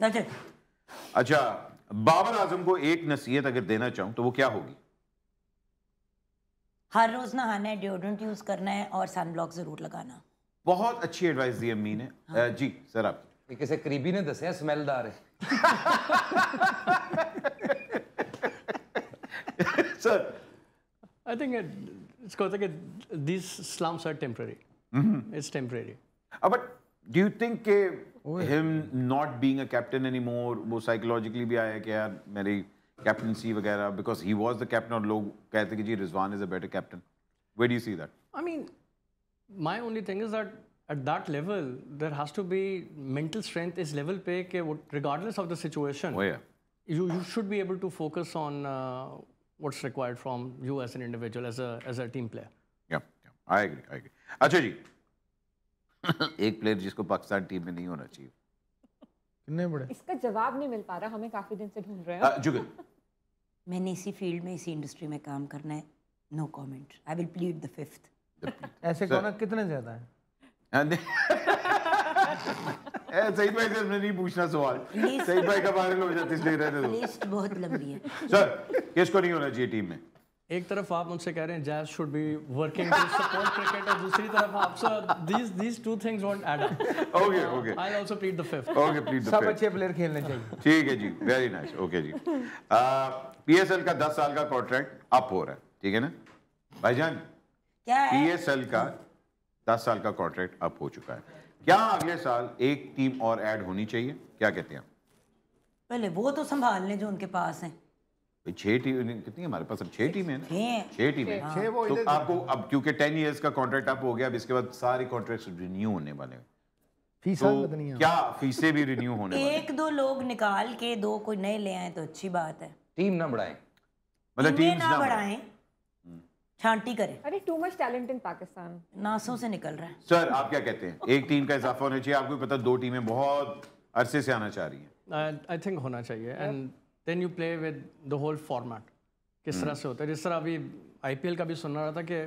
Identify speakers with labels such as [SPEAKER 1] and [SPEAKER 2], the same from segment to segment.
[SPEAKER 1] That's it.
[SPEAKER 2] अच्छा, बाबर आजम को एक नसीहत अगर देना चाहूं तो वो क्या होगी?
[SPEAKER 1] हर रोज नहाना है, डिओड्रेंट यूज करना है और सन ब्लॉक जरूर लगाना।
[SPEAKER 2] बहुत अच्छी एडवाइस दी अम्मी ने। जी सर, आप
[SPEAKER 3] किसी करीबी ने दसिया स्मेलदार है।
[SPEAKER 2] Sir,
[SPEAKER 4] I think it's because like these slumps are temporary. It's temporary.
[SPEAKER 2] but do you think कि him not being a captain anymore वो psychologically भी आया कि यार मेरी captaincy वगैरह, because he was the captain और लोग कहते कि जी Rizwan is a better captain. Where do you see that?
[SPEAKER 4] I mean, my only thing is that at that level, there has to be mental strength is level पे कि regardless of the situation,
[SPEAKER 2] Oh yeah.
[SPEAKER 4] you should be able to focus on what's required from you as an individual, as a team player.
[SPEAKER 2] Yeah, I agree. अच्छा जी, एक player जिसको Pakistan team में नहीं होना चाहिए।
[SPEAKER 5] कितने बड़े?
[SPEAKER 6] इसका जवाब नहीं मिल पा रहा, हमें काफी दिन से ढूंढ रहे हैं।
[SPEAKER 2] जुगल,
[SPEAKER 1] मैंने इसी फील्ड में, इसी इंडस्ट्री में काम करना है। No comment. I will plead the fifth.
[SPEAKER 5] ऐसे कौन है, कितने ज्यादा है?
[SPEAKER 2] सईद भाई से हमने नहीं पूछना सवाल। सईद भाई का वायरल हो जाता इसलिए रहने दो।
[SPEAKER 1] लिस्ट बहुत लंबी है।
[SPEAKER 2] सर, किसको नहीं होना चाहिए टीम में?
[SPEAKER 4] एक तरफ आप मुझसे कह रहे हैं jazz should be working to support cricket और दूसरी तरफ आप सो these two things won't add up.
[SPEAKER 2] Okay.
[SPEAKER 4] I'll also plead the fifth.
[SPEAKER 2] Okay, plead the
[SPEAKER 5] सब
[SPEAKER 2] fifth.
[SPEAKER 5] अच्छे प्लेयर खेलने चाहिए।
[SPEAKER 2] ठीक है जी, वेरी नाइस। ओके जी। पीएसएल का 10 साल का कॉन्ट्रैक्ट अप हो रहा है, ठीक है ना भाईजान?
[SPEAKER 1] क्या है?
[SPEAKER 2] पीएसएल का 10 साल का कॉन्ट्रैक्ट अप हो चुका है। क्या अगले साल एक टीम और ऐड होनी चाहिए? क्या कहते हैं?
[SPEAKER 1] पहले वो तो संभाल लें जो उनके पास हैं।
[SPEAKER 2] 6 टीम कितनी है हमारे पास? अब 6 टीमें हैं ना? 6 टीमें।
[SPEAKER 5] छह वो
[SPEAKER 2] तो
[SPEAKER 5] इधर-
[SPEAKER 2] आपको अब क्योंकि 10 इयर्स का कॉन्ट्रैक्ट अप हो गया, अब इसके बाद सारे कॉन्ट्रैक्ट्स रिन्यू होने वाले हैं।
[SPEAKER 5] फीसा
[SPEAKER 2] तो
[SPEAKER 5] बदनी है।
[SPEAKER 2] क्या फीसें भी रिन्यू होने वाली हैं?
[SPEAKER 1] एक दो लोग निकाल के दो कोई नए ले आए तो अच्छी बात है।
[SPEAKER 3] टीम ना बढ़ाएं।
[SPEAKER 2] मतलब
[SPEAKER 1] टीमें
[SPEAKER 2] टीम्स
[SPEAKER 1] ना
[SPEAKER 2] ना
[SPEAKER 1] बढ़ाएं, छांटी करें।
[SPEAKER 6] अरे too much talent in Pakistan.
[SPEAKER 1] नासों से निकल रहा है।
[SPEAKER 2] सर, आप क्या कहते हैं? एक टीम का इजाफा होना चाहिए? आपको पता 2 टीमें बहुत अरसे से आना चाह रही हैं।
[SPEAKER 4] I think होना चाहिए and then you play with the whole format. किस तरह से होता है, जिस तरह अभी IPL का भी सुन रहा था कि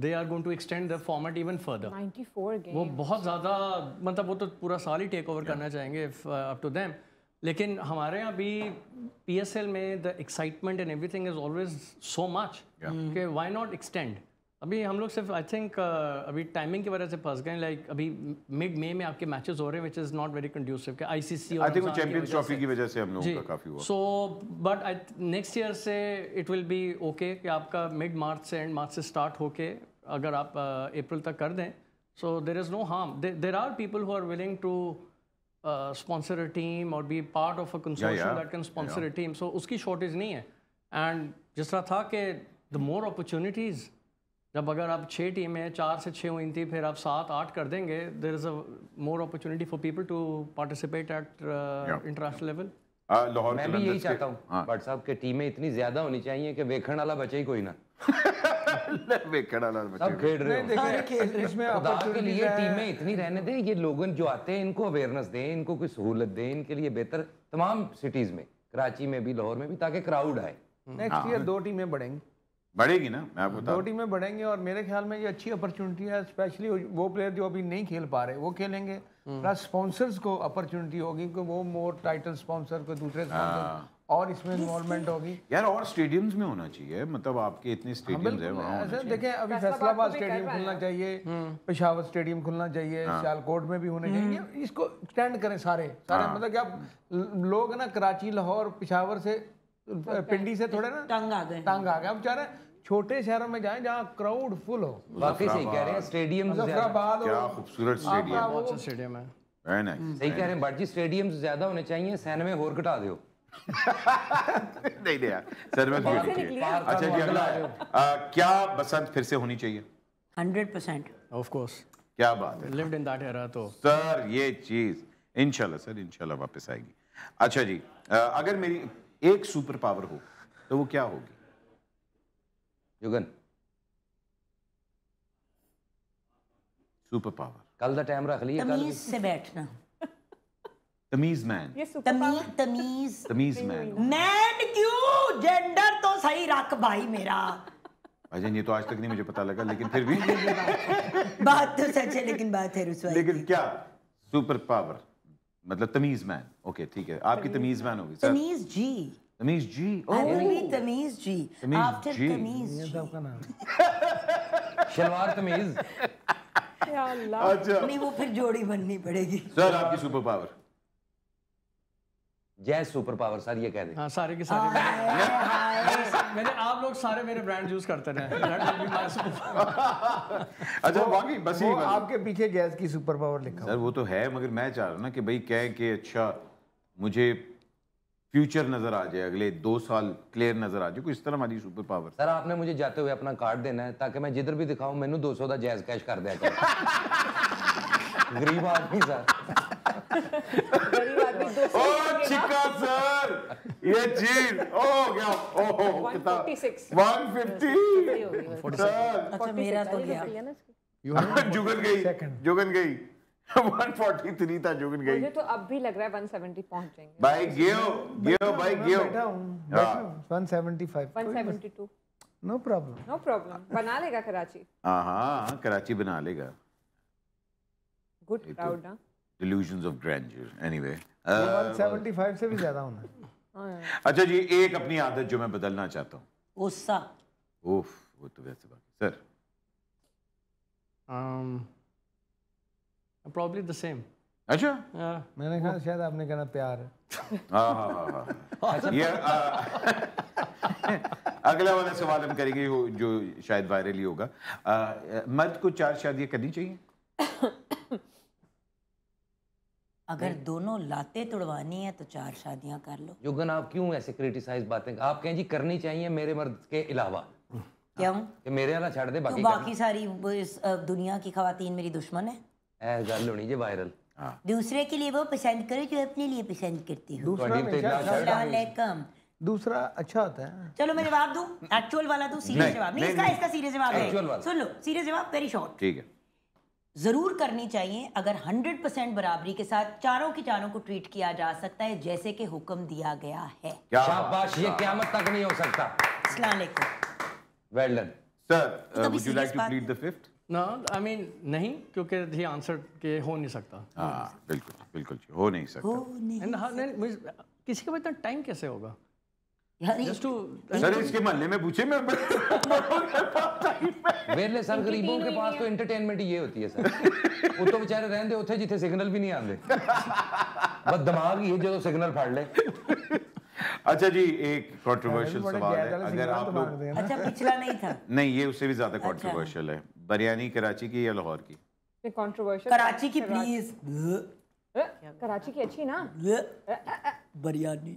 [SPEAKER 4] they are going to extend the format even further.
[SPEAKER 6] 94
[SPEAKER 4] वो
[SPEAKER 6] गेम।
[SPEAKER 4] बहुत ज़्यादा, मतलब वो तो पूरा साल ही टेक ओवर करना चाहेंगे अप टू देम। लेकिन हमारे यहाँ भी PSL में the excitement and everything is always so much कि व्हाई नॉट एक्सटेंड। अभी हम लोग सिर्फ आई थिंक अभी टाइमिंग की वजह से फंस गए। लाइक अभी मिड मई में आपके मैचेस हो रहे हैं which is not very conducive के ICC और
[SPEAKER 2] आई थिंक वो चैंपियंस ट्रॉफी की वजह से हम लोगों का काफी हुआ।
[SPEAKER 4] सो बट नेक्स्ट ईयर से इट विल बी ओके कि आपका मिड मार्च से एंड मार्च से स्टार्ट होके अगर आप अप्रैल तक कर दें, so there is no harm. There are people who are willing to sponsor a team or be part of a consortium that can sponsor a team. So उसकी shortage नहीं है। And जिस तरह था कि the more opportunities, जब अगर आप 6 टीमें 4 से 6 हुई थी, फिर आप 7-8 कर देंगे, there is a more opportunity for people to participate at international level.
[SPEAKER 2] Lahore
[SPEAKER 3] मैं भी यही चाहता हूँ बट साहब के टीमें इतनी ज्यादा होनी चाहिए कि वेखण वाला बचे ही कोई ना। सब खेल रहे हो।
[SPEAKER 5] सारे खेल रहे हैं। इसमें
[SPEAKER 3] खुदा के
[SPEAKER 5] opportunity
[SPEAKER 3] लिए
[SPEAKER 5] है।
[SPEAKER 3] टीमें इतनी रहने दें, ये लोग जो आते हैं इनको अवेयरनेस दें, इनको कोई सहूलत दें, इनके लिए बेहतर तमाम सिटीज में, कराची में भी, लाहौर में भी, ताकि क्राउड आए।
[SPEAKER 5] नेक्स्ट ईयर 2 टीमें बढ़ेंगी।
[SPEAKER 2] बढ़ेगी ना, मैं आपको बता
[SPEAKER 5] 2 टीमें बढ़ेंगी और मेरे ख्याल में ये अच्छी अपॉर्चुनिटी है। स्पेशली वो प्लेयर जो अभी नहीं खेल पा रहे वो खेलेंगे, प्लस स्पॉन्सर्स को अपॉर्चुनिटी होगी कि वो मोर टाइटल स्पॉन्सर को दूसरे स्पॉन्सर और इसमें इन्वॉल्वमेंट होगी।
[SPEAKER 2] यार और स्टेडियम्स में होना चाहिए, मतलब आपके इतने स्टेडियम्स हैं वहाँ होना
[SPEAKER 5] ऐसे
[SPEAKER 2] चाहिए।
[SPEAKER 5] देखें, अभी फैसलाबाद स्टेडियम खुलना चाहिए, पेशावर स्टेडियम खुलना चाहिए, सियालकोट में भी होने चाहिए। इसको एक्सटेंड करें सारे मतलब कि आप लोग ना कराची, लाहौर, पेशावर से, पिंडी से थोड़े ना
[SPEAKER 1] तंग आ गए।
[SPEAKER 5] अब चाह रहे हैं छोटे शहरों में जाएं जहाँ क्राउड फुल हो।
[SPEAKER 3] वाकई सही कह रहे हैं, स्टेडियम
[SPEAKER 5] मुजफ्फराबाद
[SPEAKER 2] क्या
[SPEAKER 5] हो,
[SPEAKER 2] खूबसूरत स्टेडियम,
[SPEAKER 4] बहुत से स्टेडियम है।
[SPEAKER 2] Very nice.
[SPEAKER 3] सही कह रहे हैं, बाजी स्टेडियम ज्यादा होने चाहिए, सैन में और घटा दो।
[SPEAKER 2] नहीं यार, सर में थोड़ी ठीक है। अच्छा जी, अगला क्या बसंत फिर से होनी चाहिए?
[SPEAKER 1] 100%।
[SPEAKER 4] ऑफ कोर्स,
[SPEAKER 2] क्या बात है
[SPEAKER 4] लिव्ड इन दैट एरा। तो
[SPEAKER 2] सर, ये चीज इंशाल्लाह सर, इंशाल्लाह वापस आएगी। अच्छा जी, अगर मेरी एक सुपर पावर हो तो वो क्या होगी?
[SPEAKER 3] Jugan,
[SPEAKER 2] super power.
[SPEAKER 3] कल का टाइम रख लिया। कल
[SPEAKER 1] तमीज से बैठना।
[SPEAKER 2] तमीज मैन।
[SPEAKER 6] ये सुपर पावर
[SPEAKER 1] तमीज
[SPEAKER 2] तमीज मैन।
[SPEAKER 1] मैन क्यों? जेंडर तो सही रख भाई मेरा।
[SPEAKER 2] भाईजान, ये तो आज तक नहीं मुझे पता लगा, लेकिन फिर भी
[SPEAKER 1] बात तो सच है, लेकिन बात है रुसवाई।
[SPEAKER 2] लेकिन क्या सुपर पावर? मतलब तमीज मैन, ओके ठीक है, आपकी तमीज मैन होगी सर।
[SPEAKER 1] तमीज जी,
[SPEAKER 2] तमीज जी,
[SPEAKER 1] I will be तमीज जी
[SPEAKER 2] तमीज
[SPEAKER 1] after
[SPEAKER 2] जी।
[SPEAKER 1] तमीज जी।
[SPEAKER 5] सबका नाम
[SPEAKER 3] शलवार तमीज।
[SPEAKER 6] या अल्लाह।
[SPEAKER 2] अच्छा
[SPEAKER 1] नहीं वो फिर जोड़ी बननी पड़ेगी।
[SPEAKER 2] सर, आपकी super power.
[SPEAKER 3] Jazz super power sir, ये कह दें।
[SPEAKER 4] हाँ सारे के सारे मैंने आप लोग सारे मेरे ब्रांड यूज करते रहे। That will be my super-
[SPEAKER 2] अच्छा वाकई बस
[SPEAKER 5] वो
[SPEAKER 2] यही बात।
[SPEAKER 5] आपके पीछे जैज की सुपर पावर लिखा
[SPEAKER 2] सर वो तो है, मगर मैं चाह रहा हूँ ना कि भाई कहें कि अच्छा मुझे फ्यूचर नजर आ जाए, अगले 2 साल क्लियर नजर आ जाए, कोई इस तरह हमारी सुपर पावर।
[SPEAKER 3] सर आपने मुझे जाते हुए अपना कार्ड देना है ताकि मैं जिधर भी दिखाऊं मैनू 200 का जैज कैश कर दिया करो। गरीब आदमी सर।
[SPEAKER 6] गरीब आदमी 200
[SPEAKER 2] ओ चिका सर, ये चीज ओ गया, ओह कितना
[SPEAKER 6] 146
[SPEAKER 2] 150 सर।
[SPEAKER 1] अच्छा मेरा तो गया।
[SPEAKER 2] जुगन गई, जुगन गई 143 था, जुगन गई।
[SPEAKER 6] मुझे तो अब भी लग रहा है 170 पहुंच जाएंगे।
[SPEAKER 2] भाई गियो भाई गियो।
[SPEAKER 5] बैठा हूँ 175
[SPEAKER 6] 172
[SPEAKER 5] नो प्रॉब्लम।
[SPEAKER 6] नो प्रॉब्लम, बना लेगा कराची।
[SPEAKER 2] हाँ कराची बना लेगा।
[SPEAKER 6] गुड क्राउड ना।
[SPEAKER 2] Delusions of grandeur. Anyway.
[SPEAKER 5] 175 से भी ज्यादा होना है।
[SPEAKER 2] अच्छा जी, एक अपनी आदत जो मैं बदलना चाहता हूँ।
[SPEAKER 1] गुस्सा।
[SPEAKER 2] उफ, वो तो वैसे बात। सर।
[SPEAKER 4] Probably the same.
[SPEAKER 2] अच्छा।
[SPEAKER 5] मैंने कहा शायद आपने कहना प्यार है।
[SPEAKER 2] हाँ। ये अगला वाला सवाल हम करेंगे जो शायद वायरल ही होगा। मर्द को 4 शादियाँ करनी चाहिए?
[SPEAKER 1] अगर दोनों लाते तुड़वानी है तो 4 शादियां कर लो।
[SPEAKER 3] जुगन आप क्यों ऐसे क्रिटिसाइज बातें, आप कहें जी करनी चाहिए मेरे मर्द के अलावा,
[SPEAKER 1] क्यों?
[SPEAKER 3] कि मेरे वाला छड़ दे
[SPEAKER 1] तो
[SPEAKER 3] बाकी
[SPEAKER 1] बाकी सारी इस दुनिया की खवातीन मेरी दुश्मन है।
[SPEAKER 3] ऐ गल होनी जे वायरल।
[SPEAKER 1] दूसरे के लिए वो पसंद करो जो अपने लिए पसंद करती हो।
[SPEAKER 5] दूसरा
[SPEAKER 3] तो
[SPEAKER 5] हमेशा
[SPEAKER 1] अस्सलाम वालेकुम।
[SPEAKER 5] दूसरा अच्छा होता है।
[SPEAKER 1] चलो मैं जवाब दूं, एक्चुअल वाला दूं, सीरियस जवाब नहीं, इसका सीरियस जवाब
[SPEAKER 3] Actual
[SPEAKER 1] है।
[SPEAKER 3] वाला।
[SPEAKER 1] सुन लो, सीरियस जवाब वेरी शॉर्ट।
[SPEAKER 2] ठीक है।
[SPEAKER 1] जरूर करनी चाहिए अगर 100% बराबरी के साथ चारों की चारों को ट्रीट किया जा सकता है जैसे कि हुक्म दिया गया है।
[SPEAKER 2] क्या
[SPEAKER 3] शाबाश, ये क़यामत तक नहीं हो सकता।
[SPEAKER 1] अस्सलाम वालेकुम।
[SPEAKER 3] Well done.
[SPEAKER 2] सर,
[SPEAKER 1] तो
[SPEAKER 2] would you like
[SPEAKER 1] serious
[SPEAKER 2] to
[SPEAKER 1] बात
[SPEAKER 2] plead the fifth?
[SPEAKER 4] No, I mean नहीं, क्योंकि ही आंसर के हो नहीं सकता।
[SPEAKER 2] हाँ बिल्कुल बिल्कुल हो नहीं सकता।
[SPEAKER 1] हो नहीं
[SPEAKER 4] And किसी के पास इतना टाइम कैसे होगा?
[SPEAKER 1] यार,
[SPEAKER 4] Just to
[SPEAKER 2] सर इसके मोहल्ले में पूछे मैं
[SPEAKER 3] वेले सर गरीबों के पास तो एंटरटेनमेंट ये होती है सर। वो तो बेचारे रहंदे उथे जिथे सिग्नल भी नहीं आते, बस दिमाग ही है जो सिग्नल फाड़ ले।
[SPEAKER 2] अच्छा जी, एक कंट्रोवर्शियल सवाल है, अगर आप लोग
[SPEAKER 1] अच्छा पिछला नहीं था।
[SPEAKER 2] नहीं, ये उससे भी ज्यादा कंट्रोवर्शियल है। बिरयानी कराची की या लाहौर की?
[SPEAKER 6] ये कंट्रोवर्शियल।
[SPEAKER 1] कराची की प्लीज।
[SPEAKER 6] कराची की अच्छी ना।
[SPEAKER 1] बिरयानी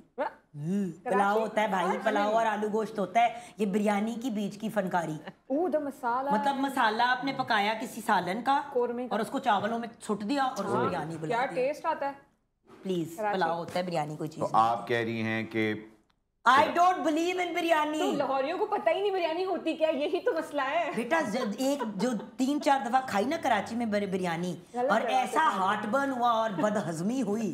[SPEAKER 1] पुलाव होता है भाई, पुलाव और आलू गोश्त होता है। ये बिरयानी की बीच की फनकारी,
[SPEAKER 6] ओह द मसाला,
[SPEAKER 1] मतलब मसाला आपने पकाया किसी सालन का
[SPEAKER 6] कोरमे का।
[SPEAKER 1] और उसको चावलों में छुट दिया और उसको बिरयानी
[SPEAKER 6] क्या
[SPEAKER 1] बुला दिया।
[SPEAKER 6] टेस्ट आता है।
[SPEAKER 1] प्लीज, पुलाव होता है, बिरयानी कोई
[SPEAKER 2] तो
[SPEAKER 1] चीज।
[SPEAKER 2] आप कह रही हैं कि
[SPEAKER 1] I don't believe in biryani.
[SPEAKER 6] तो लाहौरियों को पता ही नहीं बिरयानी होती क्या, यही तो मसला है।
[SPEAKER 1] बेटा एक जो 3-4 दफा खाई ना कराची में बिरयानी और ऐसा हार्ट बर्न हुआ और बदहजमी हुई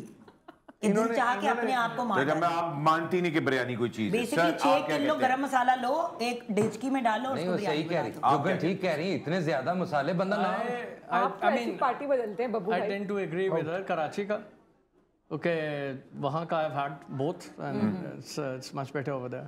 [SPEAKER 1] कि दिल चाह के अपने आप को मार
[SPEAKER 2] तो
[SPEAKER 1] डाला।
[SPEAKER 2] आप मानती नहीं कि बिरयानी कोई चीज है?
[SPEAKER 1] बेसिकली 6 किलो गरम मसाला लो, एक डेचकी में डालो और
[SPEAKER 3] नहीं,
[SPEAKER 1] उसको
[SPEAKER 3] वो सही
[SPEAKER 1] बिरयानी
[SPEAKER 3] कह रही,
[SPEAKER 1] बना दो।
[SPEAKER 3] जुगन ठीक कह रही, इतने ज्यादा मसाले बंदा ना।
[SPEAKER 6] आप तो ऐसी पार्टी बदलते हैं बब्बू
[SPEAKER 4] I
[SPEAKER 6] भाई।
[SPEAKER 4] tend to agree with her. Karachi का, okay, वहाँ का I've had both and it's much better over there.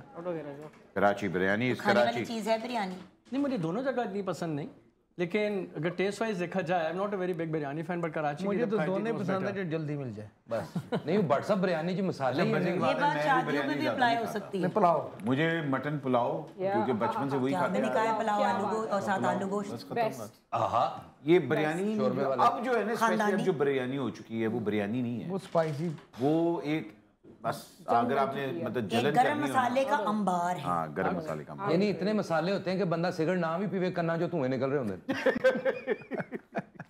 [SPEAKER 2] Karachi biryani is
[SPEAKER 1] खाने वाली
[SPEAKER 2] कराची।
[SPEAKER 1] चीज है बिरयानी।
[SPEAKER 4] नहीं, मुझे दोनों जगह इतनी पसंद नहीं, लेकिन अगर टेस्ट वाइज देखा जाए, I am not a very big biryani fan, but Karachi
[SPEAKER 5] मुझे तो दोनों पसंद है जो जल्दी मिल जाए।
[SPEAKER 3] बस नहीं, वो व्हाट्सअप बिरयानी जो मसाले ही हैं।
[SPEAKER 1] ये बात शादियों में भी अप्लाई हो सकती है।
[SPEAKER 5] पुलाव
[SPEAKER 2] मुझे मटन पुलाव, क्योंकि बचपन से वही
[SPEAKER 1] क्या
[SPEAKER 2] खाते
[SPEAKER 1] मैंने
[SPEAKER 2] हैं।
[SPEAKER 1] कहा है, पुलाव आलू गोश्त और साथ आलू गोश्त।
[SPEAKER 6] बेस्ट।
[SPEAKER 3] आहा,
[SPEAKER 2] ये बिरयानी
[SPEAKER 3] शोरबे वाला।
[SPEAKER 2] अब जो है ना, स्पेशली अब जो बिरयानी हो चुकी है वो बिरयानी नहीं है,
[SPEAKER 5] वो स्पाइसी।
[SPEAKER 2] वो एक बस अगर आपने मतलब
[SPEAKER 1] एक
[SPEAKER 2] जलन
[SPEAKER 1] गरम
[SPEAKER 2] करनी हो ना-
[SPEAKER 1] मसाले का अंबार है।
[SPEAKER 2] हाँ, गरम मसाले का।
[SPEAKER 3] यानी इतने मसाले होते हैं कि बंदा सिगरेट ना भी पीवे करना जो धुएं निकल रहे होंगे।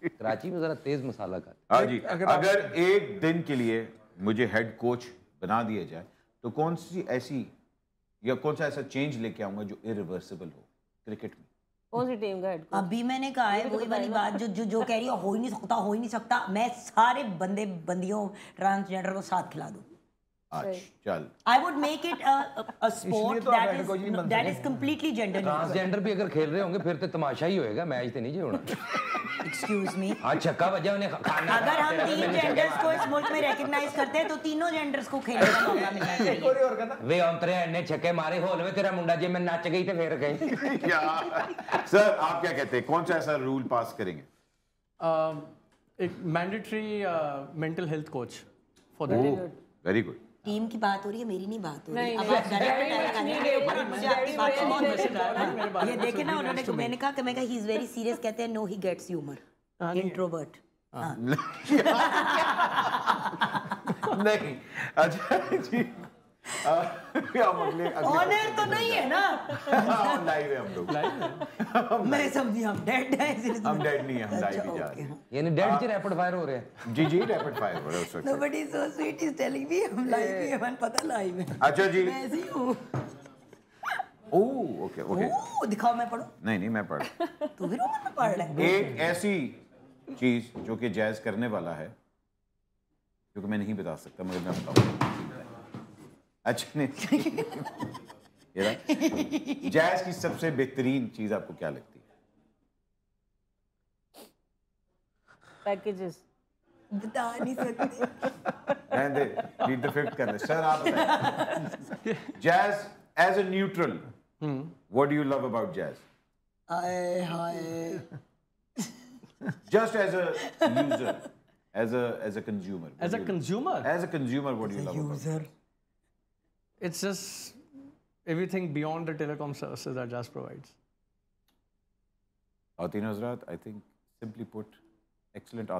[SPEAKER 3] कराची में जरा तेज मसाला का।
[SPEAKER 2] हाँ जी, अगर एक दिन के लिए मुझे हेड कोच बना दिया जाए तो कौन सी ऐसी या कौन सा ऐसा चेंज लेके आऊंगा जो इरिवर्सिबल हो क्रिकेट में?
[SPEAKER 6] कौन सी टीम का हेड कोच?
[SPEAKER 1] अभी मैंने कहा है वही वाली बात जो कह रही है, हो ही नहीं सकता। मैं सारे बंदियों ट्रांसजेंडर को साथ खिला दूं।
[SPEAKER 2] आज चल
[SPEAKER 1] I would make it a sport
[SPEAKER 5] तो आप head coach नहीं बन
[SPEAKER 1] that is completely gender neutral.
[SPEAKER 3] Transgender भी अगर खेल रहे होंगे फिर तो तमाशा ही होएगा, मैच तो नहीं जी होना।
[SPEAKER 1] Excuse me.
[SPEAKER 3] आज छक्का बजा उन्हें खाना
[SPEAKER 1] अगर हम
[SPEAKER 3] तेरा तो
[SPEAKER 1] 3
[SPEAKER 3] मैंने छक्का
[SPEAKER 1] genders को इस मुल्क में recognize करते हैं तो तीनों genders को खेलने का मौका मिलना चाहिए।
[SPEAKER 3] वे अंतरे ने छक्के मारे होल में तेरा मुंडा जी में नाच गई तो फिर गई।
[SPEAKER 2] सर आप क्या कहते हैं, कौन सा ऐसा रूल पास करेंगे?
[SPEAKER 4] एक mandatory mental health coach for the
[SPEAKER 2] very good.
[SPEAKER 1] Team की बात हो रही है, मेरी नहीं बात हो रही।
[SPEAKER 6] नहीं,
[SPEAKER 1] अब
[SPEAKER 6] नहीं,
[SPEAKER 1] आप डायरेक्ट
[SPEAKER 6] very much
[SPEAKER 1] ऊपर मुझे आपकी बात से बहुत पसंद आ रहा
[SPEAKER 4] मेरे
[SPEAKER 1] है।
[SPEAKER 4] बारे
[SPEAKER 1] ये
[SPEAKER 4] में
[SPEAKER 1] देखे ना,
[SPEAKER 4] so
[SPEAKER 1] उन्होंने
[SPEAKER 4] nice to
[SPEAKER 1] मैंने कहा ही इज वेरी सीरियस, कहते हैं no he gets humour, introvert.
[SPEAKER 2] नहीं अच्छा जी हम अगले
[SPEAKER 1] ऑनर तो नहीं है ना?
[SPEAKER 2] लाइव है हम लोग।
[SPEAKER 1] मैं समझी हम डेड हैं इसलिए।
[SPEAKER 2] हम डेड नहीं है, हम लाइव ही जा रहे हैं।
[SPEAKER 3] यानी डेड जी रैपिड फायर हो रहे हैं।
[SPEAKER 2] जी रैपिड फायर हो रहा है उस वक्त।
[SPEAKER 1] Nobody is so sweet is telling me हम लाइव ही हैं, मैंने पता लाइव है।
[SPEAKER 2] अच्छा जी।
[SPEAKER 1] मैं ऐसी हूँ।
[SPEAKER 2] ओह ओके
[SPEAKER 1] दिखाओ मैं पढ़ूं।
[SPEAKER 2] नहीं मैं पढ़।
[SPEAKER 1] तू भी रोमन में पढ़ रहा है।
[SPEAKER 2] एक ऐसी चीज जो कि जैज करने वाला है, जो कि मैं नहीं बता सकता मगर मैं बताऊंगा। अच्छा नहीं ये रहा। जैज की सबसे बेहतरीन चीज आपको क्या लगती है?
[SPEAKER 6] पैकेजेस
[SPEAKER 1] बता नहीं सकते।
[SPEAKER 2] रहने दे, लीड द फिफ्थ कर ले। सर आप बताइए, jazz as a neutral, what do you love about jazz?
[SPEAKER 1] Hi
[SPEAKER 2] Just as a user, as a consumer.
[SPEAKER 4] As a consumer,
[SPEAKER 2] what do you love about it?
[SPEAKER 1] User
[SPEAKER 4] it's just everything beyond the telecom services that Jazz provides.
[SPEAKER 2] Atin Hazrat, I think simply put, excellent answer.